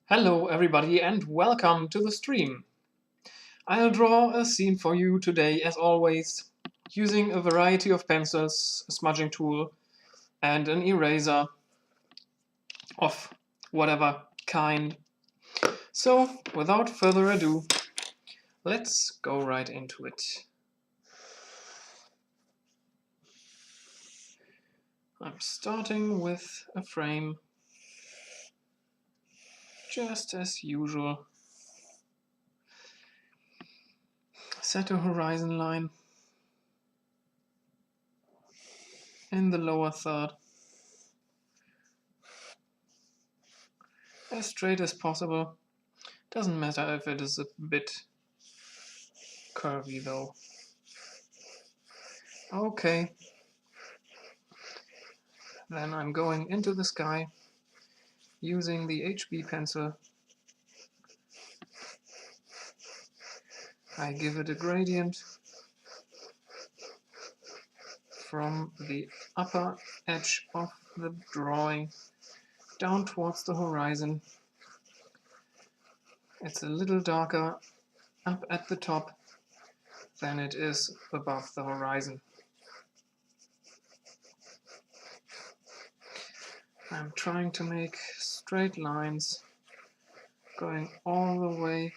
Hello everybody and welcome to the stream. I'll draw a scene for you today as always, using a variety of pencils, a smudging tool and an eraser of whatever kind. So without further ado, let's go right into it. I'm starting with a frame, just as usual. Set a horizon line in the lower third, as straight as possible. Doesn't matter if it is a bit curvy though. Okay. Then I'm going into the sky using the HB pencil. I give it a gradient from the upper edge of the drawing down towards the horizon. It's a little darker up at the top than it is above the horizon. I'm trying to make straight lines going all the way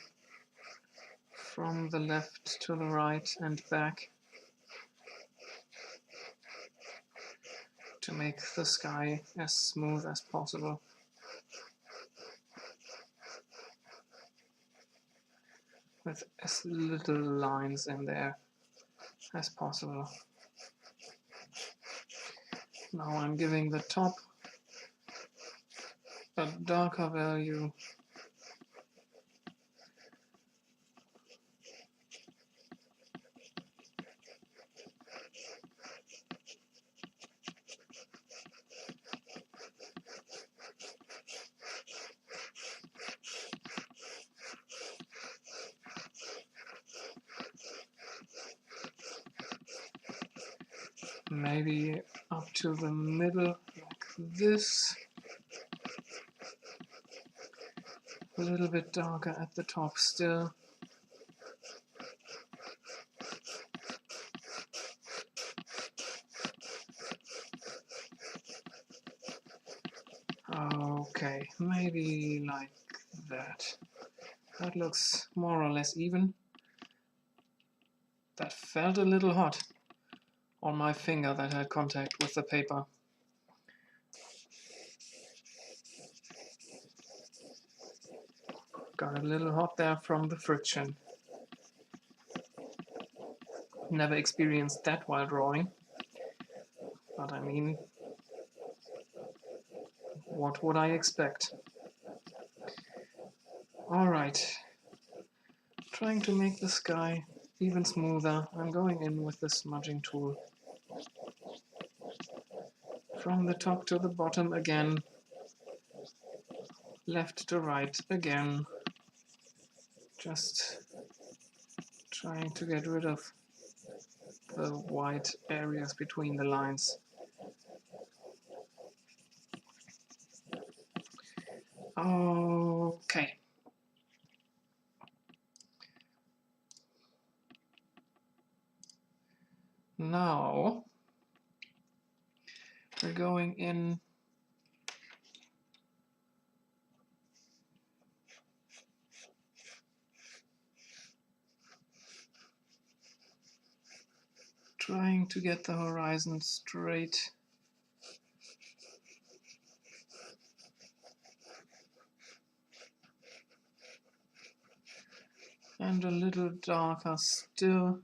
from the left to the right and back to make the sky as smooth as possible. With as little lines in there as possible. Now I'm giving the top a darker value. Maybe up to the middle like this. A little bit darker at the top still. Okay, maybe like that. That looks more or less even. That felt a little hot on my finger that had contact with the paper. Got a little hot there from the friction. Never experienced that while drawing. But I mean, what would I expect? Alright. Trying to make the sky even smoother, I'm going in with the smudging tool. From the top to the bottom again. Left to right again. Just trying to get rid of the white areas between the lines. Okay. Now we're going in trying to get the horizon straight. And a little darker still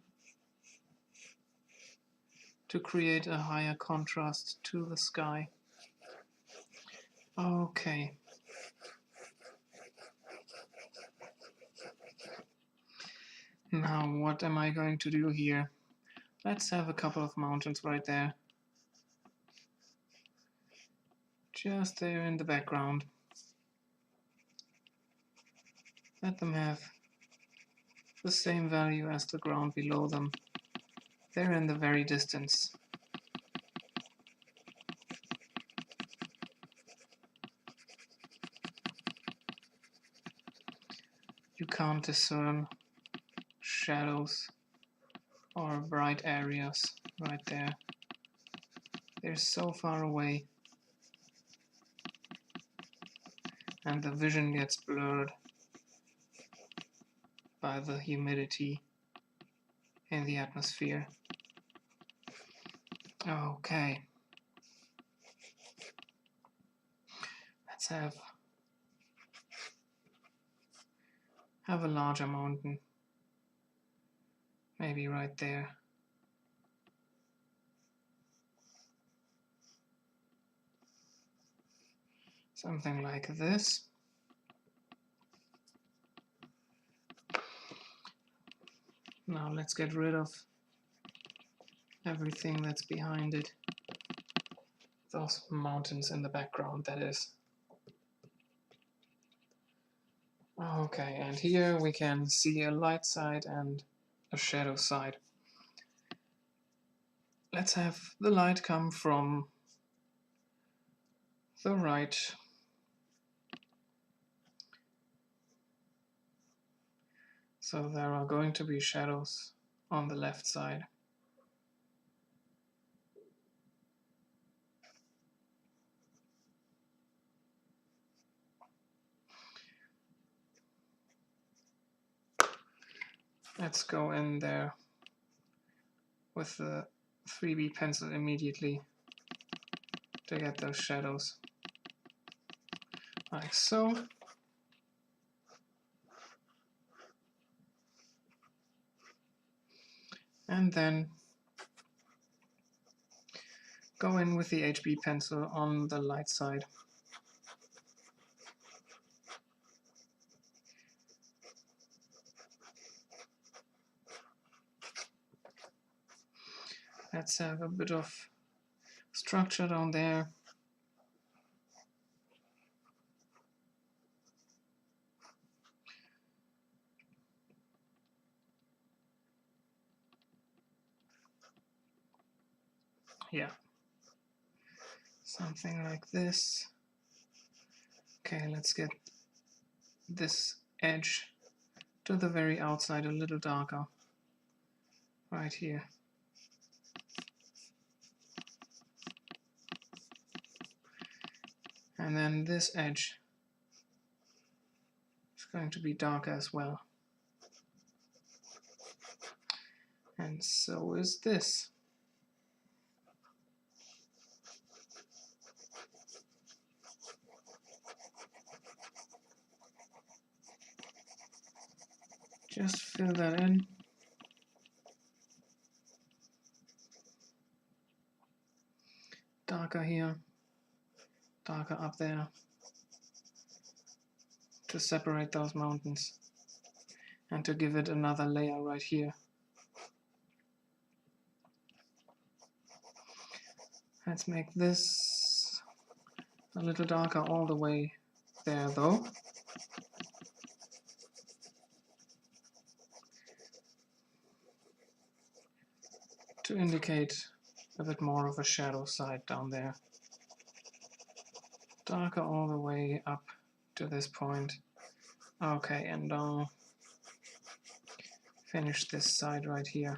to create a higher contrast to the sky. Okay. Now what am I going to do here? Let's have a couple of mountains right there. Just there in the background. Let them have the same value as the ground below them. They're in the very distance. you can't discern shadows or bright areas right there. They're so far away, and the vision gets blurred by the humidity in the atmosphere. Okay. Let's have a larger mountain. Maybe right there. Something like this. Now let's get rid of everything that's behind it. Those mountains in the background, that is. Okay, and here we can see a light side and a shadow side. Let's have the light come from the right. So there are going to be shadows on the left side. Let's go in there with the 3B pencil immediately to get those shadows, like so. And then go in with the HB pencil on the light side. Let's have a bit of structure down there. Yeah, something like this. Okay, let's get this edge to the very outside a little darker, right here. And then this edge is going to be darker as well. And so is this. Just fill that in. Darker here, darker up there, to separate those mountains and to give it another layer right here. Let's make this a little darker all the way there though. To indicate a bit more of a shadow side down there. Darker all the way up to this point. Okay, and I'll finish this side right here.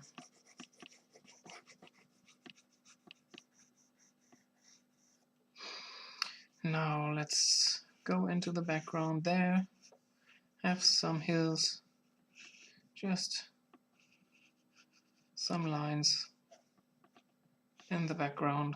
Now let's go into the background there. Have some hills, just some lines in the background.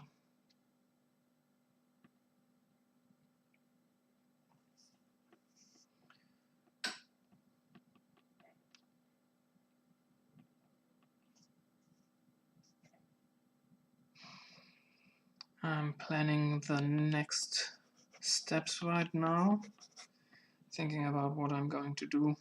I'm planning the next steps right now, thinking about what I'm going to do.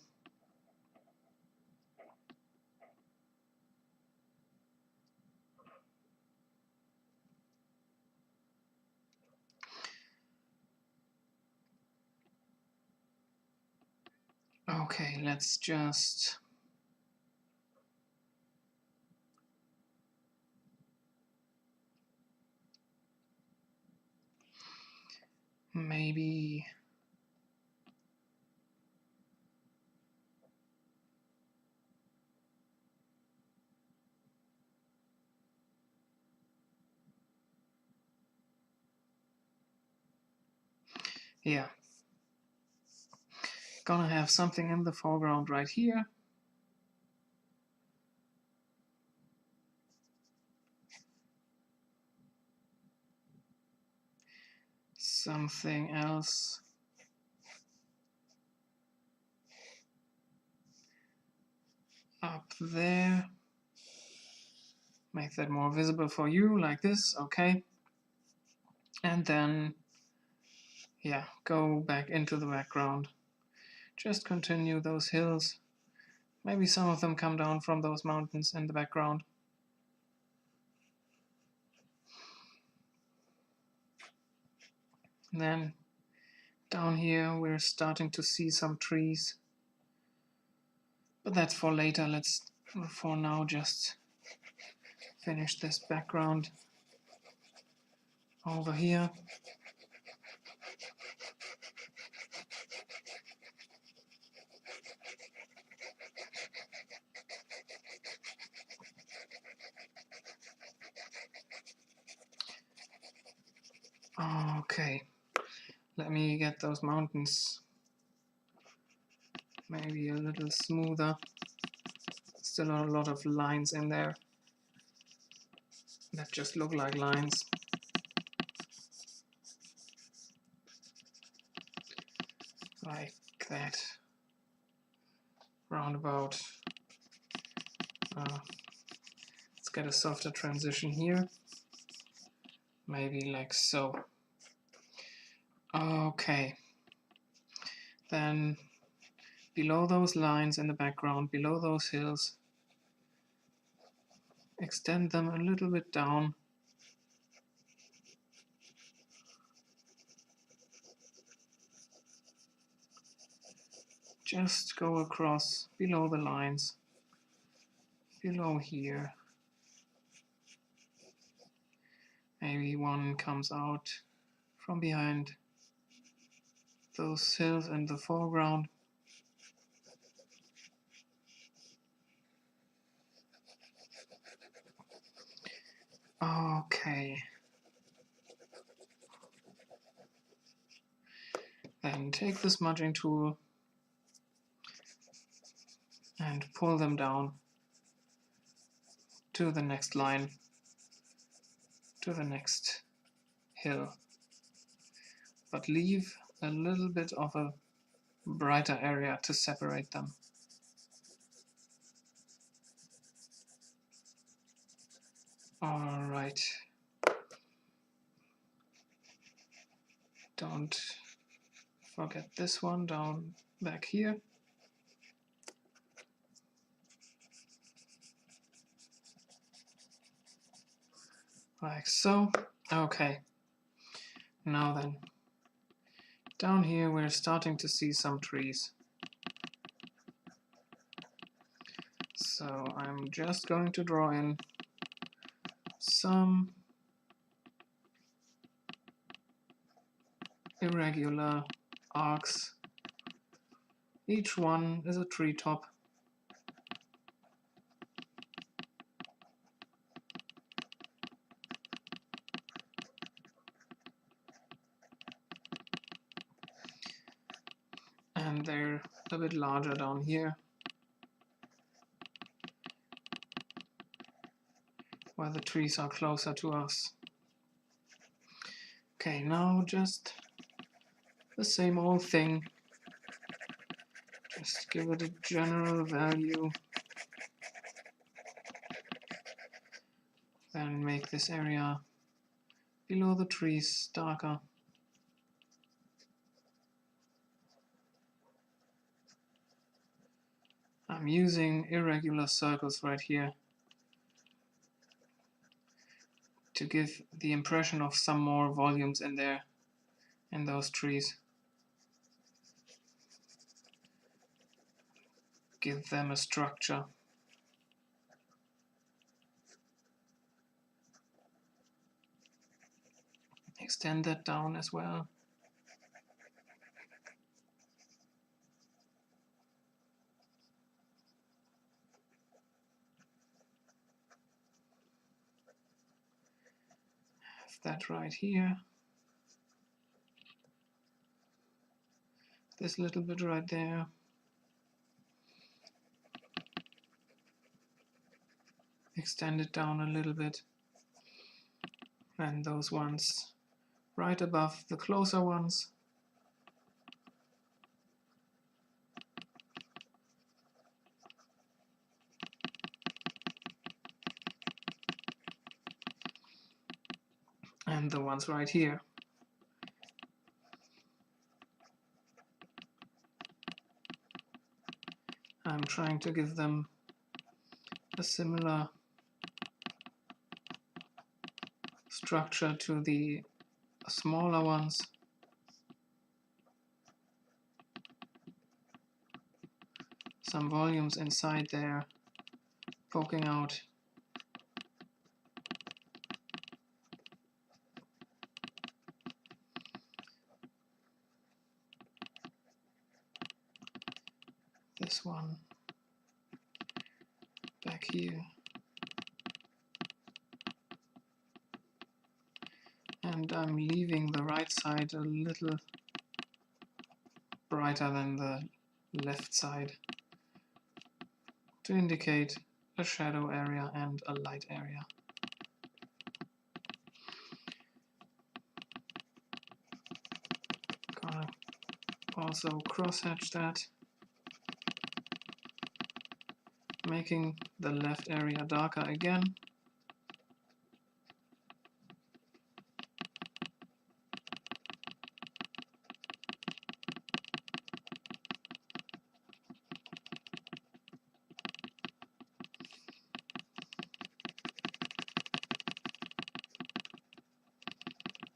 Okay, let's just maybe here. Gonna have something in the foreground right here. Something else up there. Make that more visible for you, like this, okay. And then, yeah, go back into the background. Just continue those hills. Maybe some of them come down from those mountains in the background. And then down here we're starting to see some trees. But that's for later. Let's, for now, just finish this background over here. Okay, let me get those mountains maybe a little smoother. Still a lot of lines in there that just look like lines. Like that. Roundabout. Let's get a softer transition here. Maybe like so. Okay. Then below those lines in the background, below those hills, extend them a little bit down. Just go across below the lines, below here. Maybe one comes out from behind those hills in the foreground. Okay. Then take the smudging tool and pull them down to the next line, to the next hill. But leave a little bit of a brighter area to separate them. All right. Don't forget this one down back here. Like so. Okay. Now then, down here we're starting to see some trees. So I'm just going to draw in some irregular arcs. Each one is a treetop. And they're a bit larger down here, where the trees are closer to us. Okay, now just the same old thing. Just give it a general value. Then make this area below the trees darker. I'm using irregular circles right here to give the impression of some more volumes in there, in those trees. Give them a structure. Extend that down as well. Have that right here. this little bit right there. Extend it down a little bit. And those ones right above the closer ones. And the ones right here. I'm trying to give them a similar structure to the smaller ones. Some volumes inside there poking out. This one back here. And I'm leaving the right side a little brighter than the left side to indicate a shadow area and a light area. Gonna also crosshatch that, making the left area darker again.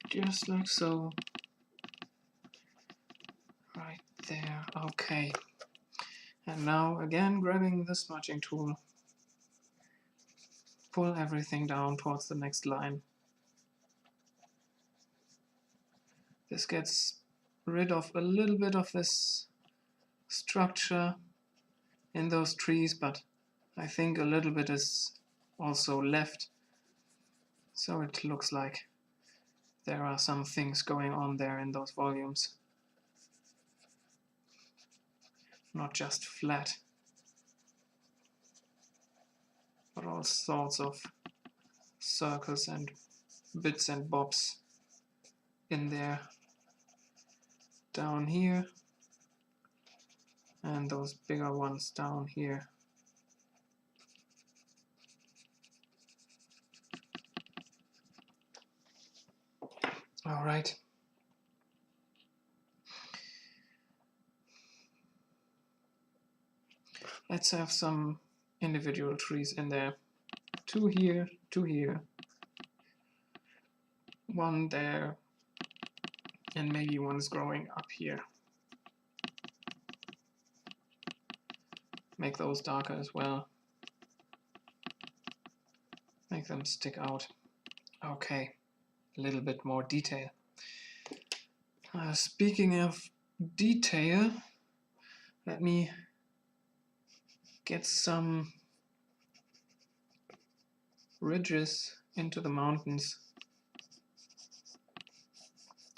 Just like so. Right there, okay. And now again grabbing the smudging tool, pull everything down towards the next line. This gets rid of a little bit of this structure in those trees, but I think a little bit is also left. So it looks like there are some things going on there in those volumes. Not just flat, but all sorts of circles and bits and bobs in there. Down here, and those bigger ones down here. All right. Let's have some individual trees in there. Two here, one there, and maybe one's growing up here. Make those darker as well. Make them stick out. Okay, a little bit more detail. Speaking of detail, let me get some ridges into the mountains.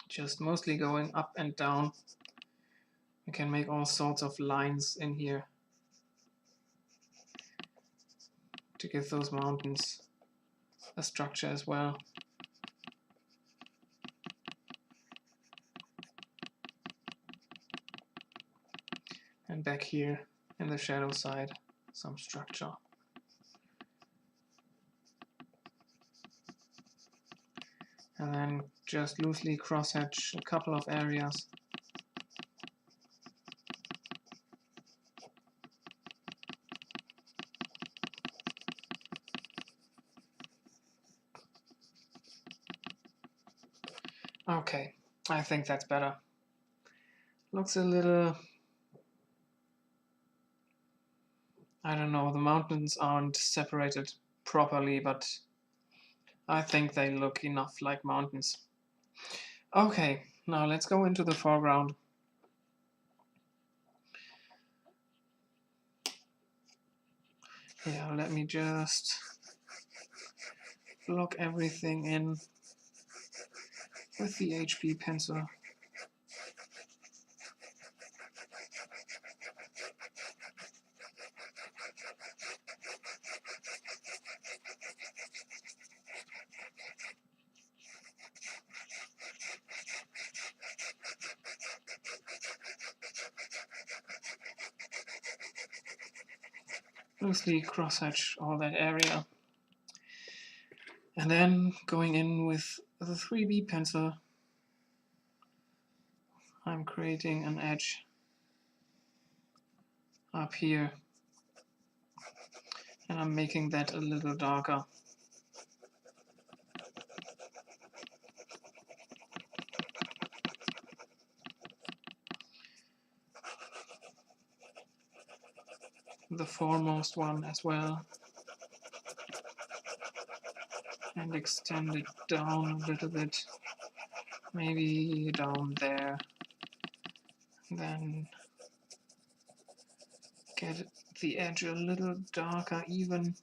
Just mostly going up and down. You can make all sorts of lines in here to give those mountains a structure as well. And back here in the shadow side, some structure. And then just loosely crosshatch a couple of areas. Okay, I think that's better. Looks a little... I don't know, the mountains aren't separated properly, but I think they look enough like mountains. Okay, now let's go into the foreground. Yeah, let me just block everything in with the HB pencil. loosely cross-hatch all that area. And then going in with the 3B pencil, I'm creating an edge up here, and I'm making that a little darker. The foremost one as well, and extend it down a little bit, maybe down there. Then get the edge a little darker even.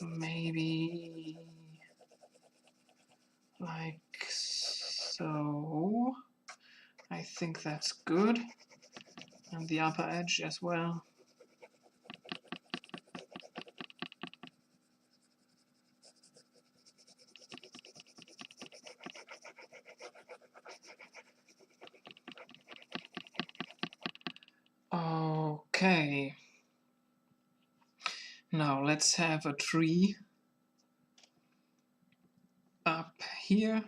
Maybe like so. I think that's good. And the upper edge as well. Okay. Now let's have a tree up here.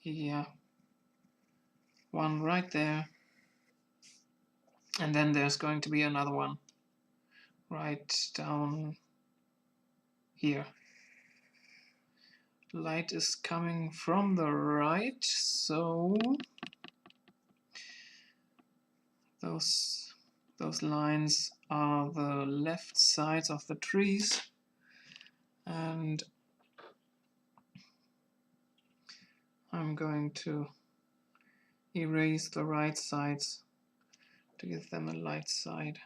Yeah. One right there. And then there's going to be another one right down here. Light is coming from the right, so those lines are the left sides of the trees, and I'm going to erase the right sides to give them a light side.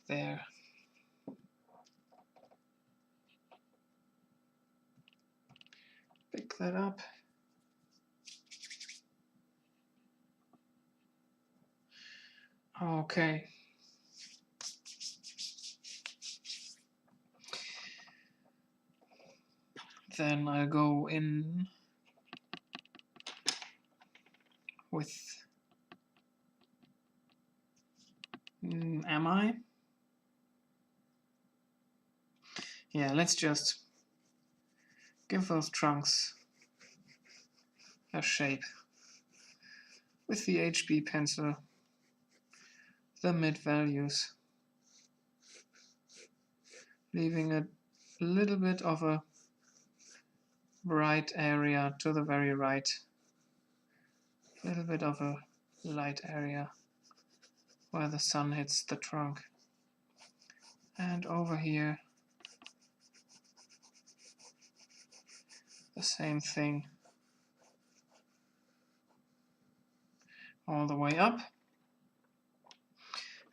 There. Pick that up. Okay. Then I'll go in with am I? Yeah, let's just give those trunks a shape with the HB pencil, the mid values, leaving a little bit of a bright area to the very right, a little bit of a light area where the sun hits the trunk, and over here the same thing all the way up.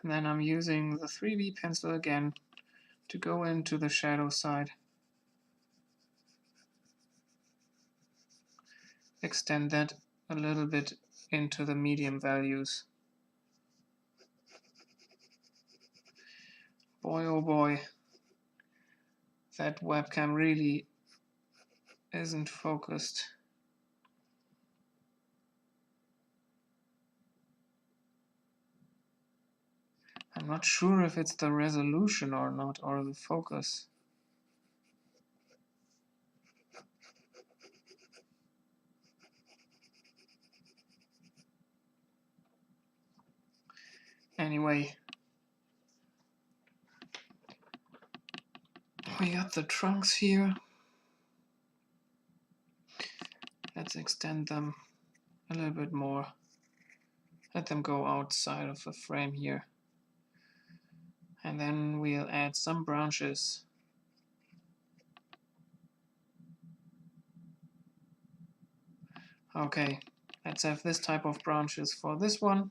And then I'm using the 3B pencil again to go into the shadow side, extend that a little bit into the medium values. Boy oh boy, that webcam really isn't focused. I'm not sure if it's the resolution or not, or the focus. Anyway, we got the trunks here. Let's extend them a little bit more. Let them go outside of the frame here. And then we'll add some branches. Okay, let's have this type of branches for this one.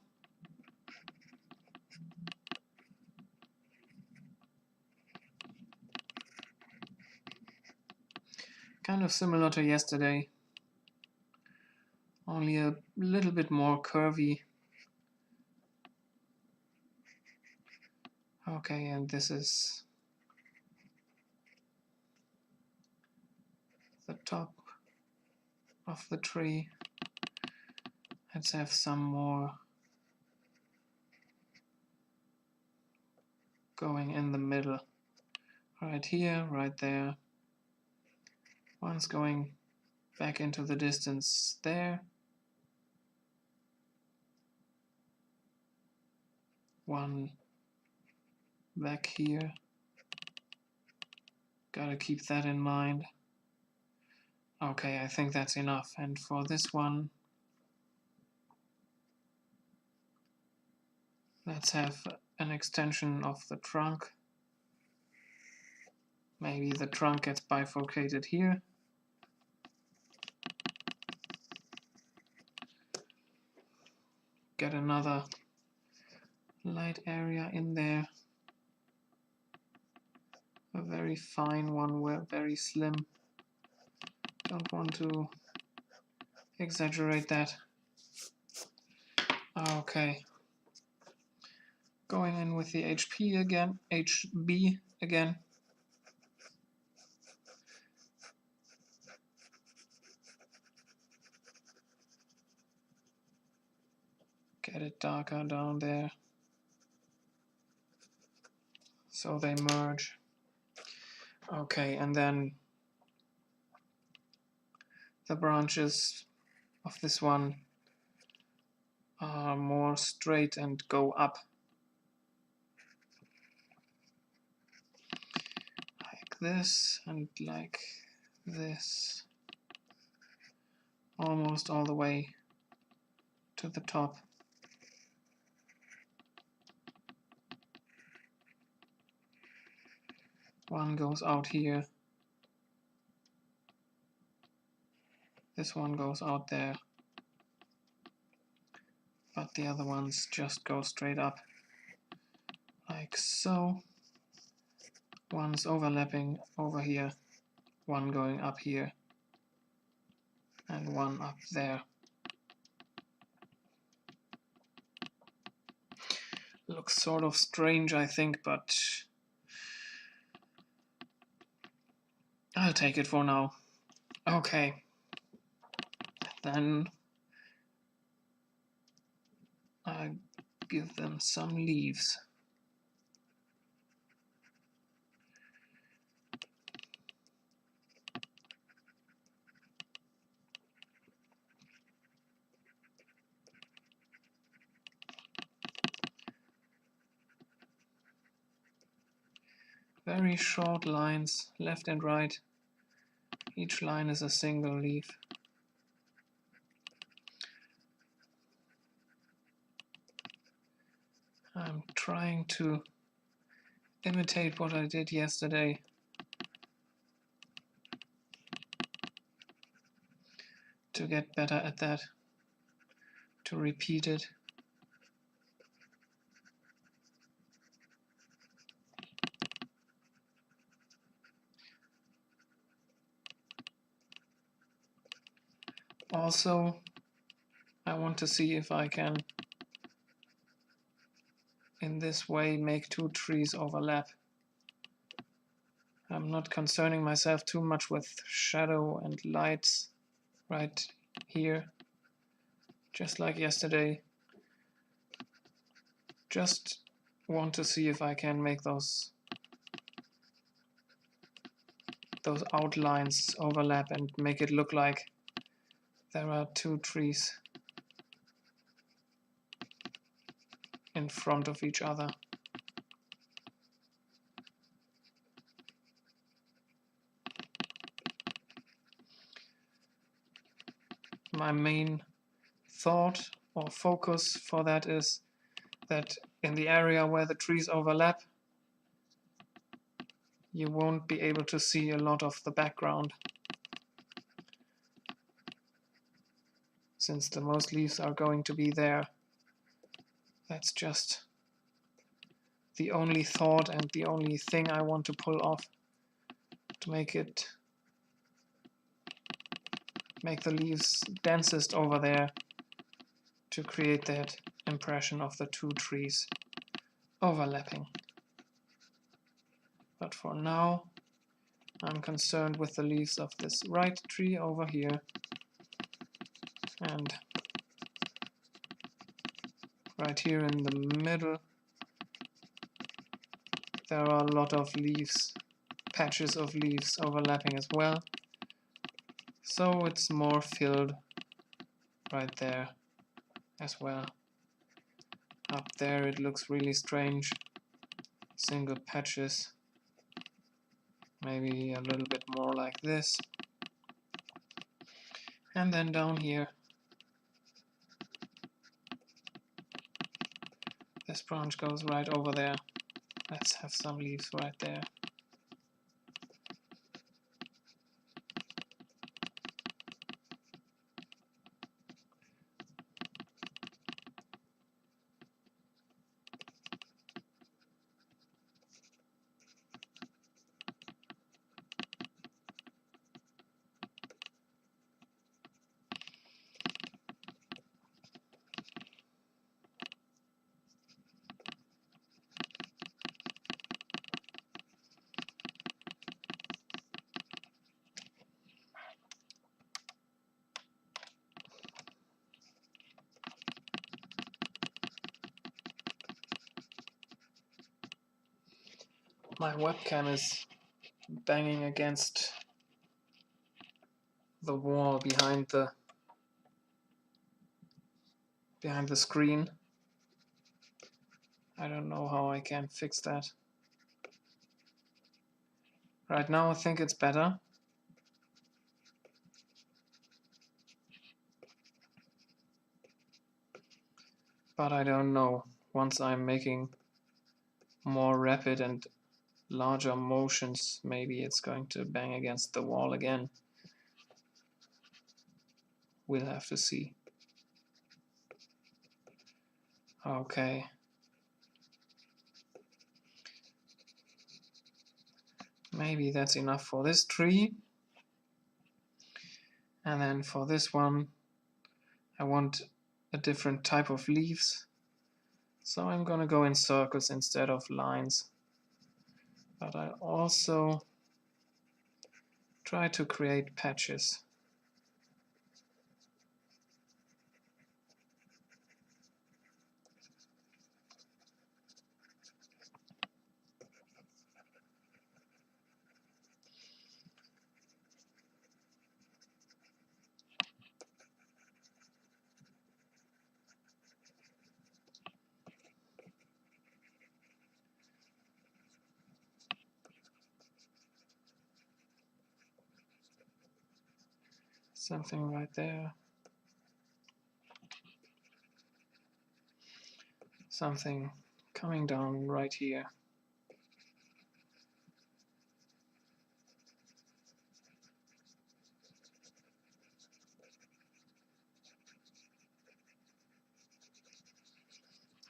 Kind of similar to yesterday. only a little bit more curvy. Okay, and this is the top of the tree. Let's have some more going in the middle. Right here, right there. One's going back into the distance there. One back here. Gotta keep that in mind. Okay, I think that's enough. And for this one, let's have an extension of the trunk. Maybe the trunk gets bifurcated here. Get another light area in there. A very fine one, very slim. Don't want to exaggerate that. Okay. Going in with the HB again. Get it darker down there. So they merge. Okay, and then the branches of this one are more straight and go up. Like this and like this. Almost all the way to the top. One goes out here. This one goes out there. But the other ones just go straight up. Like so. One's overlapping over here. One going up here. And one up there. Looks sort of strange, I think, but I'll take it for now. Okay. Then I give them some leaves. Very short lines, left and right. Each line is a single leaf. I'm trying to imitate what I did yesterday. To get better at that. To repeat it. Also, I want to see if I can, in this way, make two trees overlap. I'm not concerning myself too much with shadow and lights right here, just like yesterday. Just want to see if I can make those outlines overlap and make it look like there are two trees in front of each other. My main thought or focus for that is that in the area where the trees overlap, you won't be able to see a lot of the background, since the most leaves are going to be there. That's just the only thought and the only thing I want to pull off to make it make the leaves densest over there to create that impression of the two trees overlapping. But for now, I'm concerned with the leaves of this right tree over here, and right here in the middle there are a lot of leaves, patches of leaves overlapping as well, so it's more filled right there as well. Up there it looks really strange, single patches, maybe a little bit more like this. And then down here, this branch goes right over there. Let's have some leaves right there. My webcam is banging against the wall behind the screen. I don't know how I can fix that. Right now I think it's better. But I don't know. Once I'm making more rapid and larger motions, maybe it's going to bang against the wall again. We'll have to see. Okay. Maybe that's enough for this tree. And then for this one, I want a different type of leaves. So I'm gonna go in circles instead of lines. But I also try to create patches. Something right there. Something coming down right here.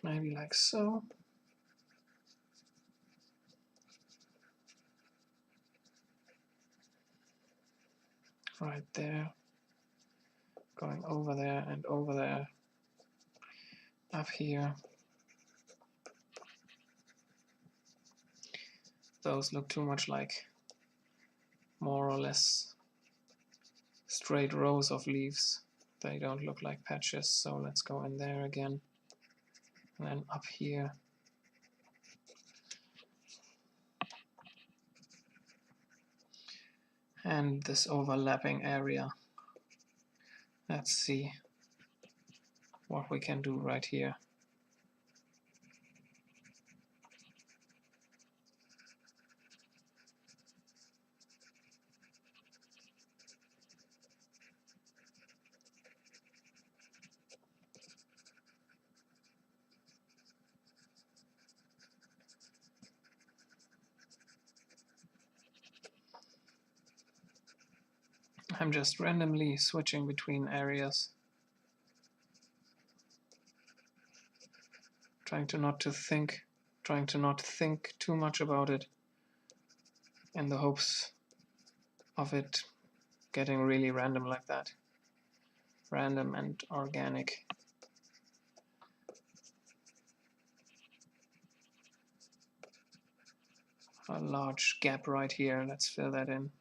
Maybe like so. Right there. Going over there and over there. Up here. Those look too much like more or less straight rows of leaves. They don't look like patches, so let's go in there again. And then up here. And this overlapping area. Let's see what we can do right here. I'm just randomly switching between areas, trying to not think too much about it, in the hopes of it getting really random like that. random and organic. A large gap right here. Let's fill that in.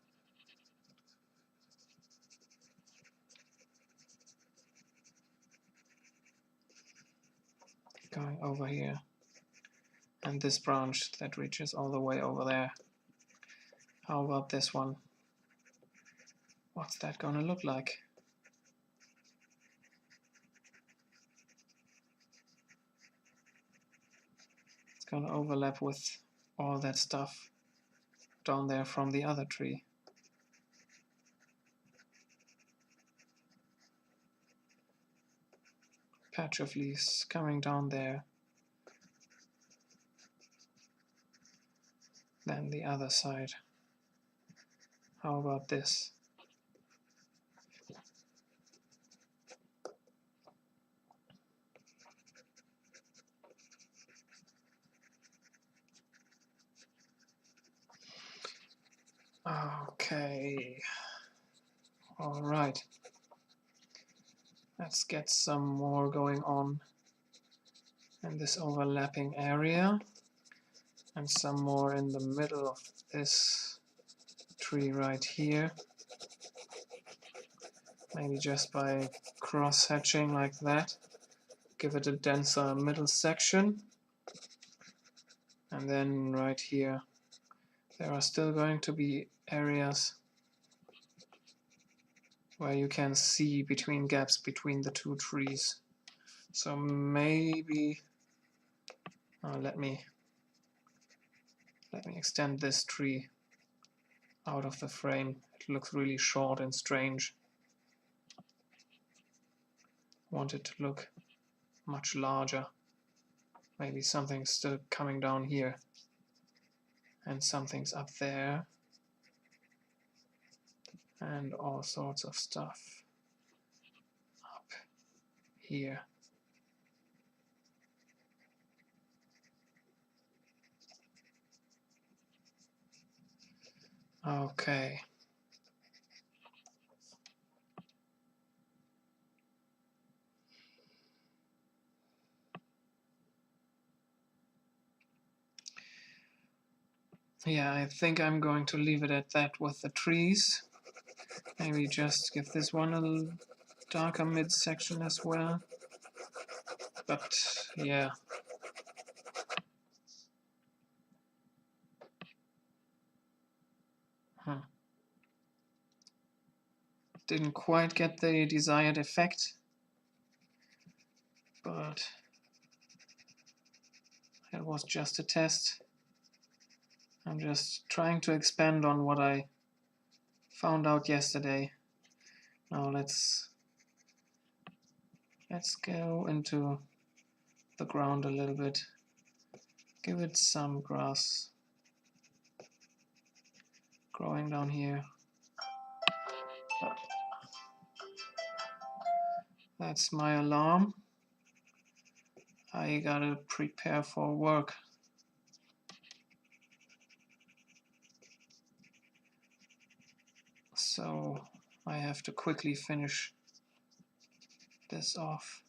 Going over here. And this branch that reaches all the way over there. How about this one? What's that gonna look like? It's gonna overlap with all that stuff down there from the other tree. Patch of leaves coming down there. Then the other side. How about this? Okay. All right. Let's get some more going on in this overlapping area, and some more in the middle of this tree right here. Maybe just by cross-hatching like that. Give it a denser middle section. And then right here, there are still going to be areas where you can see between gaps between the two trees. So maybe let me extend this tree out of the frame. It looks really short and strange. Want it to look much larger. Maybe something's still coming down here and something's up there and all sorts of stuff up here. Okay. Yeah, I think I'm going to leave it at that with the trees. Maybe just give this one a little darker midsection as well. But yeah. Didn't quite get the desired effect, but it was just a test. I'm just trying to expand on what I found out yesterday. Now let's go into the ground a little bit. Give it some grass growing down here. That's my alarm. I gotta prepare for work. So I have to quickly finish this off.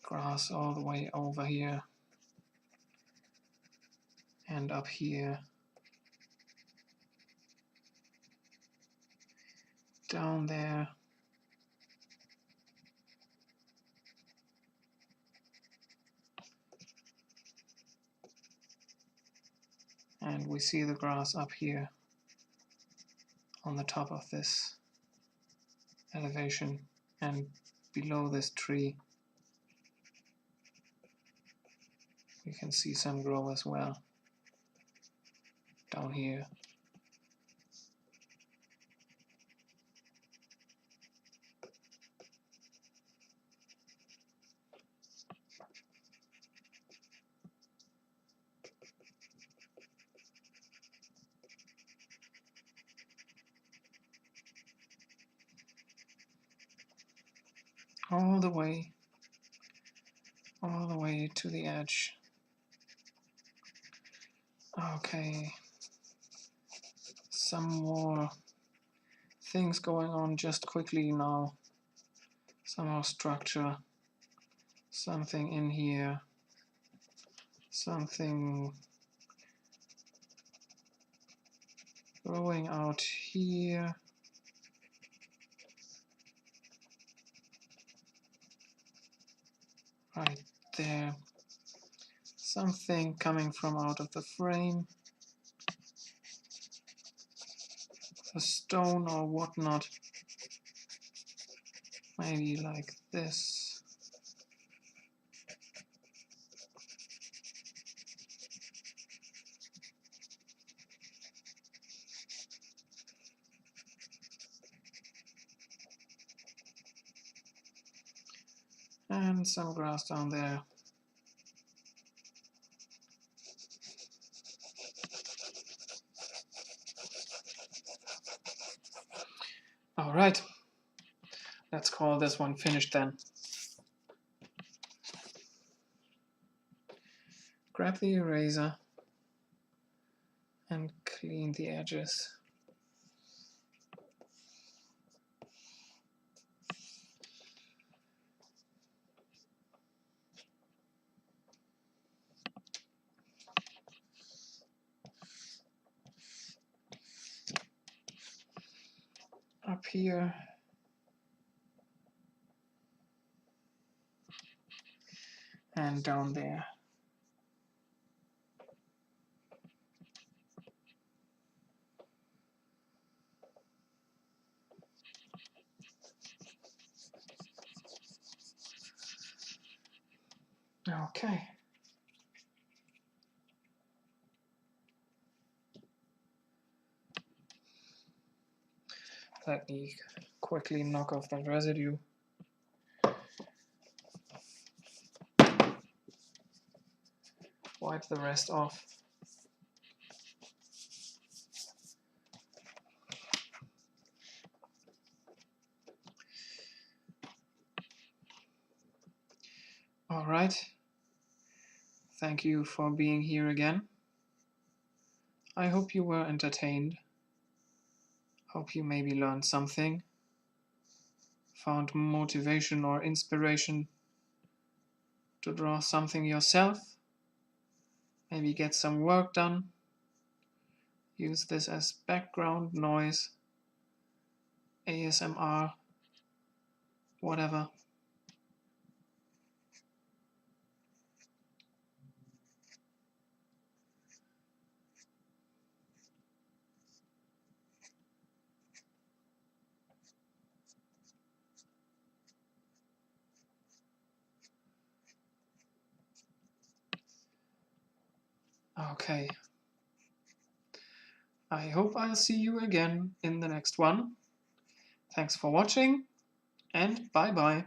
Grass all the way over here and up here, down there, and we see the grass up here on the top of this elevation and below this tree. You can see some grow as well down here. All the way to the edge. Okay. Some more things going on just quickly now. Some more structure. Something in here. Something growing out here. Right there. Something coming from out of the frame. A stone or whatnot. Maybe like this. And some grass down there. All right. Let's call this one finished then. Grab the eraser and clean the edges. Up here. And down there. Okay. Let me quickly knock off that residue. Wipe the rest off. All right. Thank you for being here again. I hope you were entertained. Hope you maybe learned something. Found motivation or inspiration to draw something yourself. Maybe get some work done. Use this as background noise, ASMR, whatever. Okay. I hope I'll see you again in the next one. Thanks for watching, and bye-bye.